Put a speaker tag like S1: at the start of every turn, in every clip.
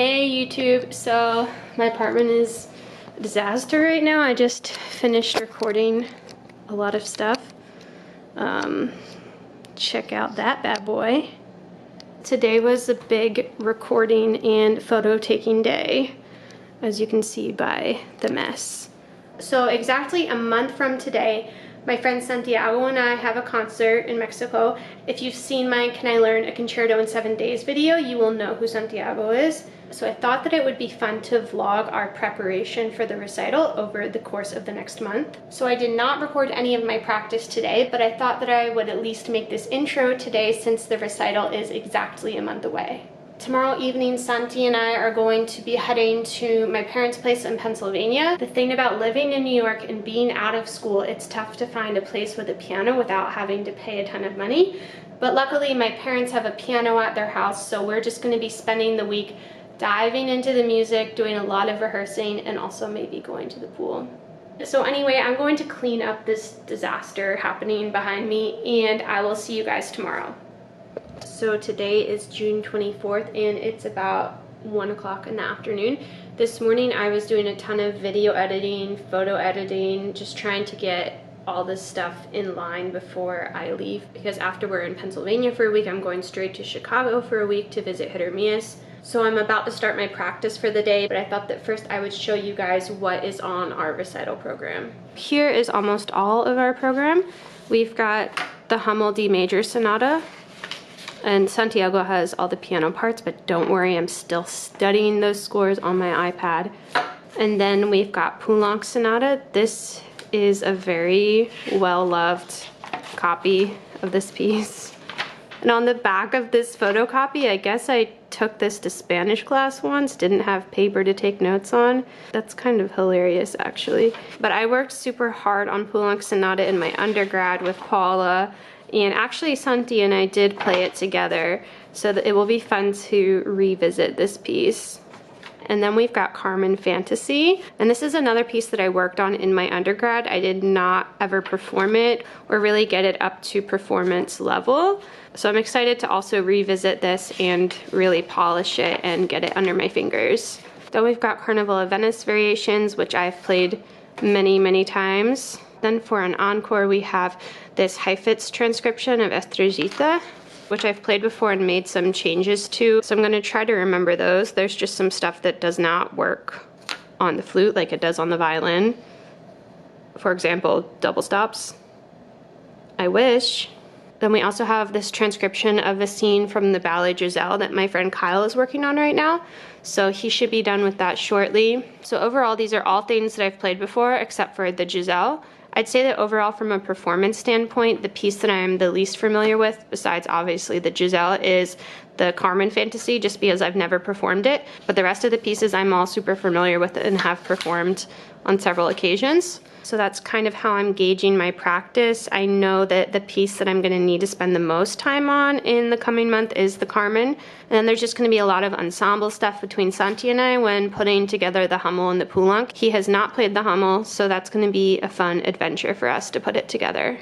S1: Hey YouTube, so my apartment is a disaster right now. I just finished recording a lot of stuff. Check out that bad boy. Today was a big recording and photo taking day, as you can see by the mess. So exactly a month from today, my friend Santiago and I have a concert in Mexico. If you've seen my Can I Learn a Concerto in 7 Days video, you will know who Santiago is. So I thought that it would be fun to vlog our preparation for the recital over the course of the next month. So I did not record any of my practice today, but I thought that I would at least make this intro today since the recital is exactly a month away. Tomorrow evening, Santi and I are going to be heading to my parents' place in Pennsylvania. The thing about living in New York and being out of school, it's tough to find a place with a piano without having to pay a ton of money. But luckily, my parents have a piano at their house, so we're just going to be spending the week diving into the music, doing a lot of rehearsing, and also maybe going to the pool. So anyway, I'm going to clean up this disaster happening behind me, and I will see you guys tomorrow. So today is June 24th and it's about 1 o'clock in the afternoon. This morning I was doing a ton of video editing, photo editing, just trying to get all this stuff in line before I leave, because after we're in Pennsylvania for a week, I'm going straight to Chicago for a week to visit Jeremias. So I'm about to start my practice for the day, but I thought that first I would show you guys what is on our recital program. Here is almost all of our program. We've got the Hummel D major sonata, and Santiago has all the piano parts, but don't worry, I'm still studying those scores on my iPad. And then we've got Poulenc Sonata. This is a very well-loved copy of this piece. And on the back of this photocopy, I guess I took this to Spanish class once, didn't have paper to take notes on. That's kind of hilarious, actually. But I worked super hard on Poulenc Sonata in my undergrad with Paula, and actually Santi and I did play it together, so that it will be fun to revisit this piece. And then we've got Carmen Fantasy, and this is another piece that I worked on in my undergrad. I did not ever perform it or really get it up to performance level. So I'm excited to also revisit this and really polish it and get it under my fingers. Then we've got Carnival of Venice variations, which I've played many, many times. Then for an encore, we have this Heifetz transcription of Estrellita, which I've played before and made some changes to. So I'm gonna try to remember those. There's just some stuff that does not work on the flute like it does on the violin. For example, double stops. I wish. Then we also have this transcription of a scene from the ballet Giselle that my friend Kyle is working on right now. So he should be done with that shortly. So overall, these are all things that I've played before except for the Giselle. I'd say that overall, from a performance standpoint, the piece that I'm the least familiar with, besides obviously the Giselle, is the Carmen Fantasy, just because I've never performed it. But the rest of the pieces I'm all super familiar with and have performed on several occasions. So that's kind of how I'm gauging my practice. I know that the piece that I'm going to need to spend the most time on in the coming month is the Carmen. And then there's just going to be a lot of ensemble stuff between Santi and I when putting together the Hummel and the Poulenc. He has not played the Hummel, so that's going to be a fun adventure for us to put it together.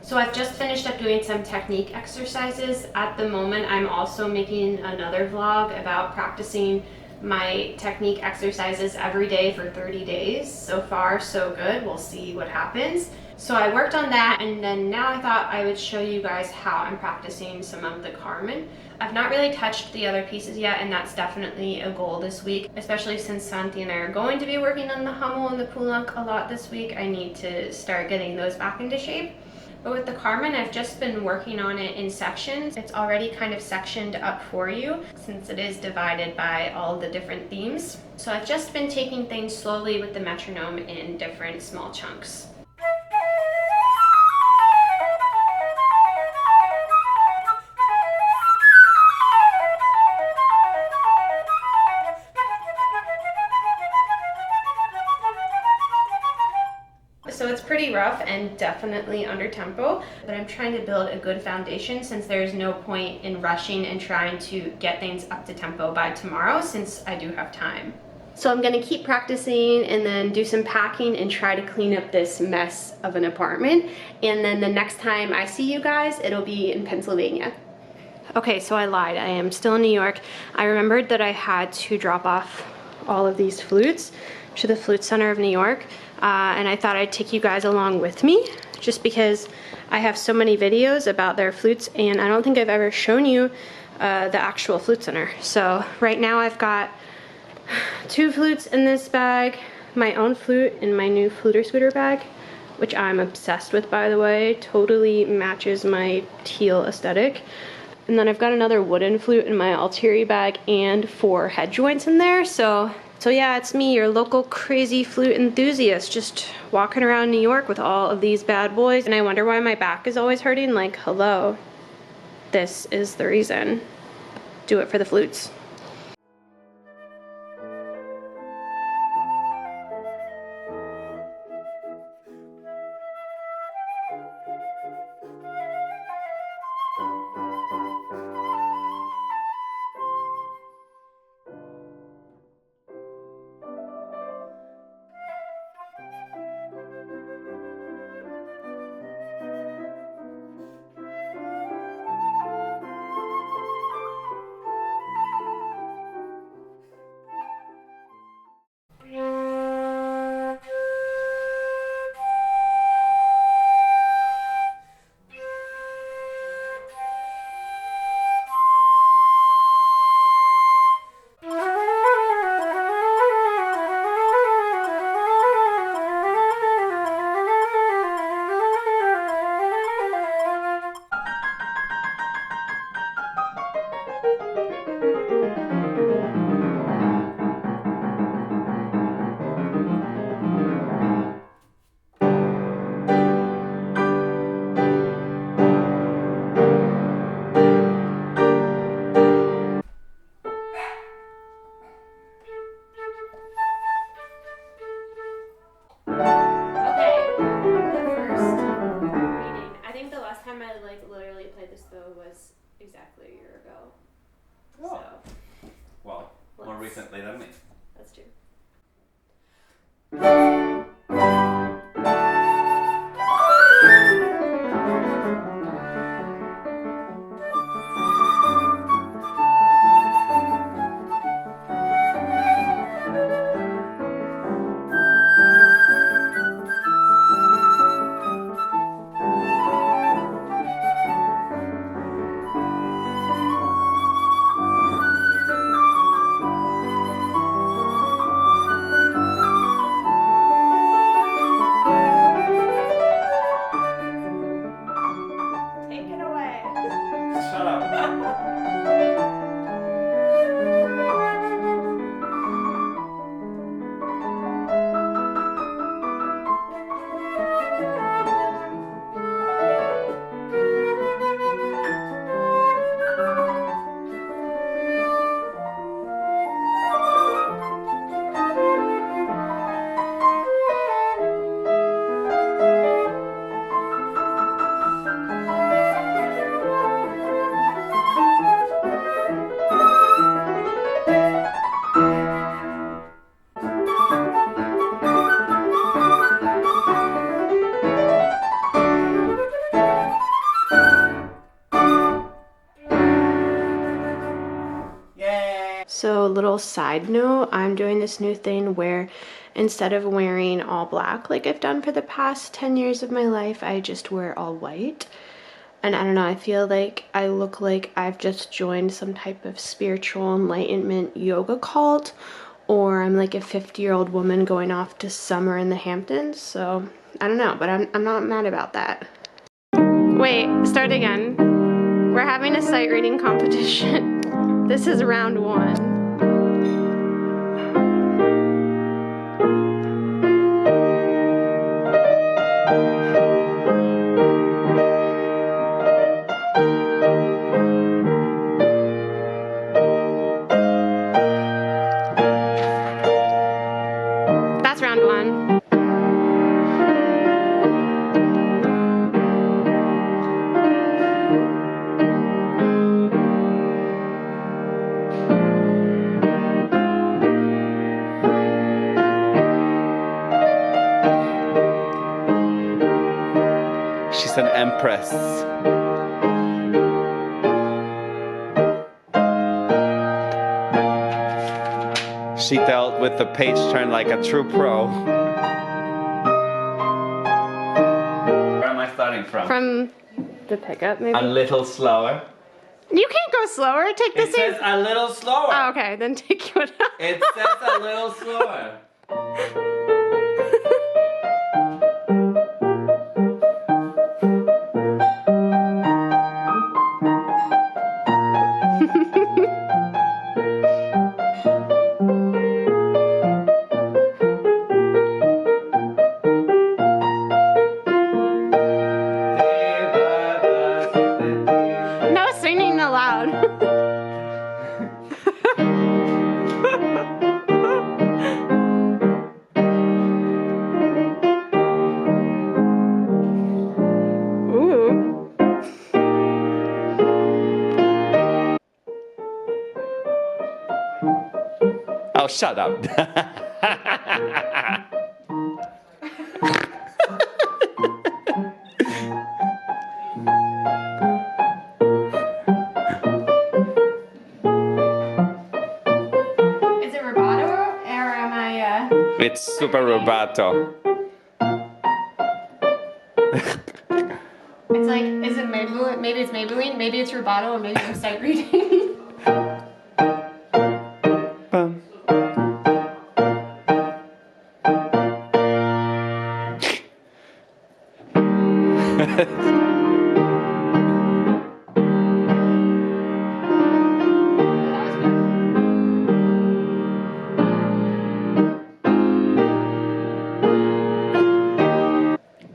S1: So I've just finished up doing some technique exercises. At the moment, I'm also making another vlog about practicing my technique exercises every day for 30 days. So far, so good. We'll see what happens. So I worked on that, and then now I thought I would show you guys how I'm practicing some of the Carmen. I've not really touched the other pieces yet, and that's definitely a goal this week, especially since Santi and I are going to be working on the Hummel and the Poulenc a lot this week. I need to start getting those back into shape. But with the Carmen, I've just been working on it in sections. It's already kind of sectioned up for you since it is divided by all the different themes. So I've just been taking things slowly with the metronome in different small chunks. So it's pretty rough and definitely under tempo, but I'm trying to build a good foundation since there's no point in rushing and trying to get things up to tempo by tomorrow since I do have time. So I'm gonna keep practicing and then do some packing and try to clean up this mess of an apartment. And then the next time I see you guys, it'll be in Pennsylvania. Okay, so I lied. I am still in New York. I remembered that I had to drop off all of these flutes to the Flute Center of New York, and I thought I'd take you guys along with me, just because I have so many videos about their flutes, and I don't think I've ever shown you the actual Flute Center. So right now I've got 2 flutes in this bag, my own flute in my new Fluter Scooter bag, which I'm obsessed with, by the way. Totally matches my teal aesthetic. And then I've got another wooden flute in my Altieri bag and 4 head joints in there. So yeah, it's me, your local crazy flute enthusiast, just walking around New York with all of these bad boys. And I wonder why my back is always hurting. Like, hello, this is the reason. Do it for the flutes. Was exactly a year ago.
S2: Oh.
S1: So,
S2: well, more recently than me.
S1: That's true. So little side note, I'm doing this new thing where instead of wearing all black like I've done for the past 10 years of my life, I just wear all white. And I don't know, I feel like I look like I've just joined some type of spiritual enlightenment yoga cult, or I'm like a 50-year-old woman going off to summer in the Hamptons. So I don't know, but I'm not mad about that. Wait, start again. We're having a sight reading competition. This is round 1. That's round 1.
S2: She's an empress. recital with the page turned like a true pro. Where am I starting from?
S1: From the pickup, maybe?
S2: A little slower.
S1: You can't go slower. Take the
S2: It
S1: same.
S2: says a little slower.
S1: Oh, okay, then take it out.
S2: It says a little slower.
S1: No singing aloud. Ooh.
S2: Oh, shut up.
S1: Is it rubato or am I?
S2: It's super rubato.
S1: It's like, is it Maybelline? Maybe it's Maybelline. Maybe it's rubato, or maybe I'm sight reading.
S2: Bum.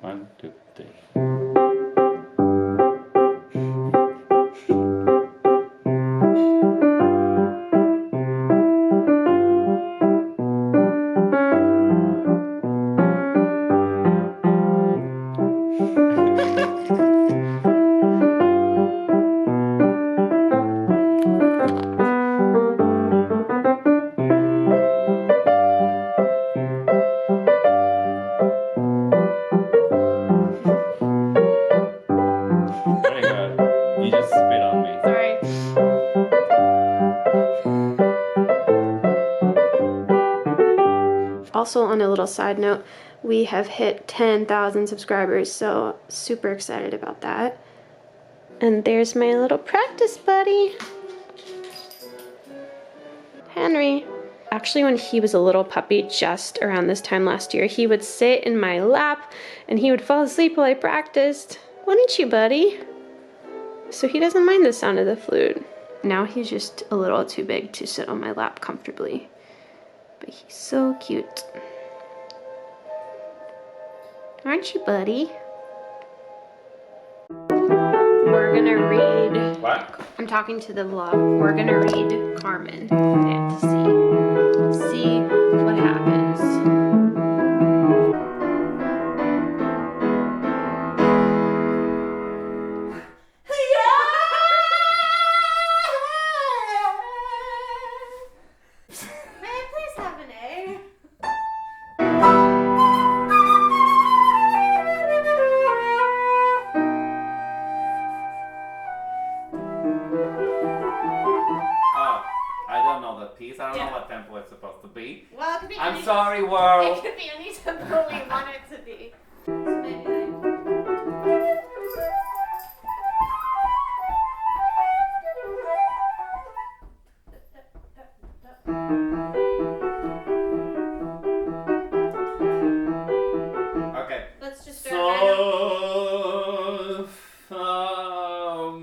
S2: One, two, three. Very good. You just spit on me.
S1: Sorry. Also, on a little side note, we have hit 10,000 subscribers, so super excited about that. And there's my little practice buddy, Henry. Actually, when he was a little puppy, just around this time last year, he would sit in my lap and he would fall asleep while I practiced. Wouldn't you, buddy? So he doesn't mind the sound of the flute. Now he's just a little too big to sit on my lap comfortably. But he's so cute. Aren't you, buddy? We're gonna read...
S2: What?
S1: I'm talking to the vlog. We're gonna read Carmen Fantasy. See what happens. May I please have an A?
S2: Oh, I don't know the piece. I don't know what tempo it's supposed to be.
S1: Well, it could be
S2: I'm
S1: any
S2: sorry, world.
S1: It could be any tempo we want it to be. So maybe like...
S2: Okay.
S1: Let's just start random.
S2: So,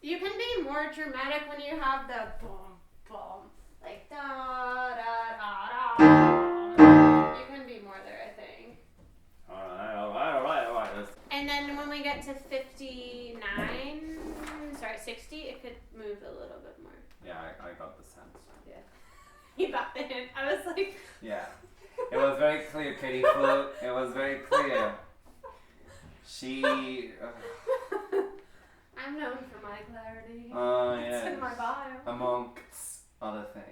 S1: You can be more dramatic when you have the boom, boom, like da da da da. You can be more there, I think.
S2: all right.
S1: then when we get to 59, sorry, 60, it could move a little bit more.
S2: Yeah, I got the sense.
S1: Yeah. You got the hint. I was like...
S2: Yeah. It was very clear, katieflute. It was very clear. She...
S1: I'm known for my clarity.
S2: Oh, yeah.
S1: It's in my bio.
S2: Amongst other things.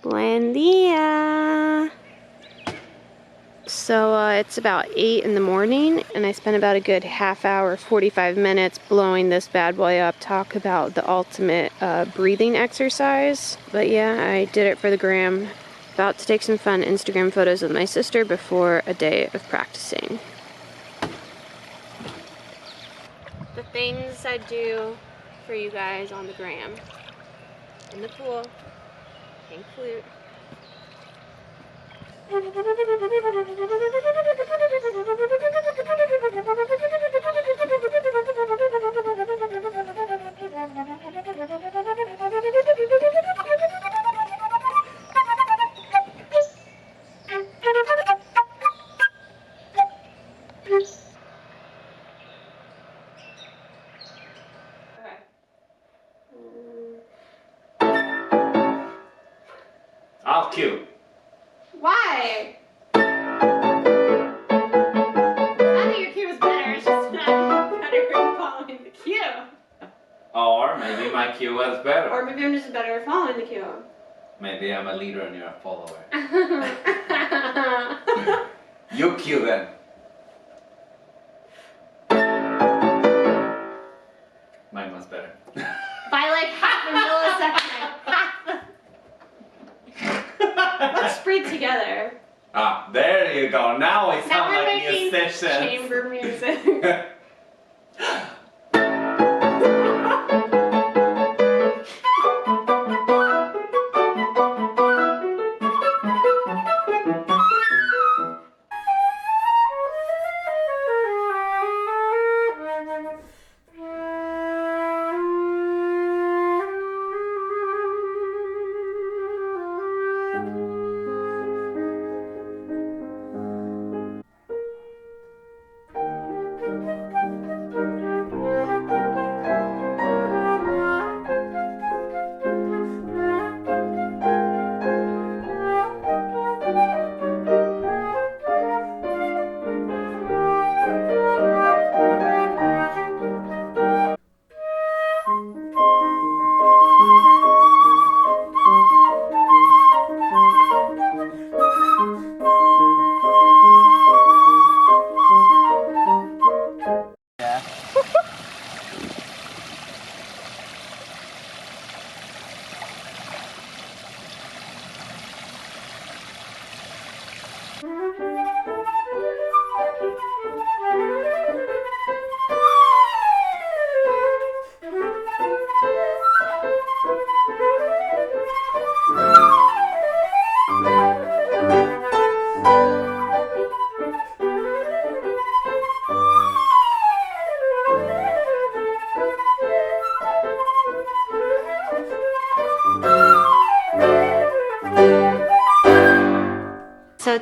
S1: Buen dia. So it's about 8 in the morning, and I spent about a good half hour, 45 minutes blowing this bad boy up. Talk about the ultimate breathing exercise. But yeah, I did it for the gram. About to take some fun Instagram photos with my sister before a day of practicing. The things I do for you guys on the gram. In the pool. Pink flute.
S2: I'll cue.
S1: Why? I think your cue was better. It's just not better at following the cue.
S2: Or maybe my cue was better.
S1: Or maybe I'm just better at following the cue.
S2: Maybe I'm a leader and you're a follower. You cue then. Mine was better.
S1: By like half a millisecond. Let's breathe together.
S2: Ah, there you go. Now we
S1: Now
S2: sound
S1: we're
S2: like
S1: making
S2: musicians.
S1: chamber music.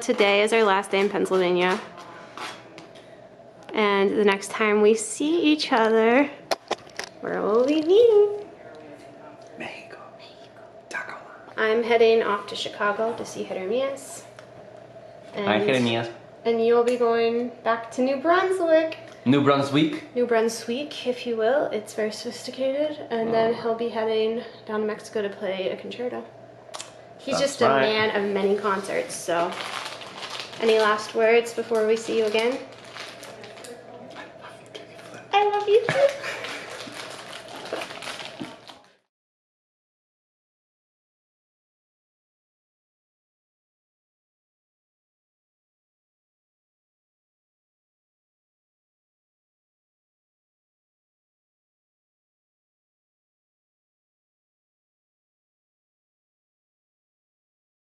S1: today is our last day in Pennsylvania. And the next time we see each other, where will we be?
S2: Mexico. Taco.
S1: I'm heading off to Chicago to see Jeremias.
S2: Hi, Jeremias.
S1: And you'll be going back to New Brunswick.
S2: New Brunswick?
S1: New Brunswick, if you will. It's very sophisticated. And then he'll be heading down to Mexico to play a concerto. He's just a man of many concerts, so. Any last words before we see you again? I love you, flute.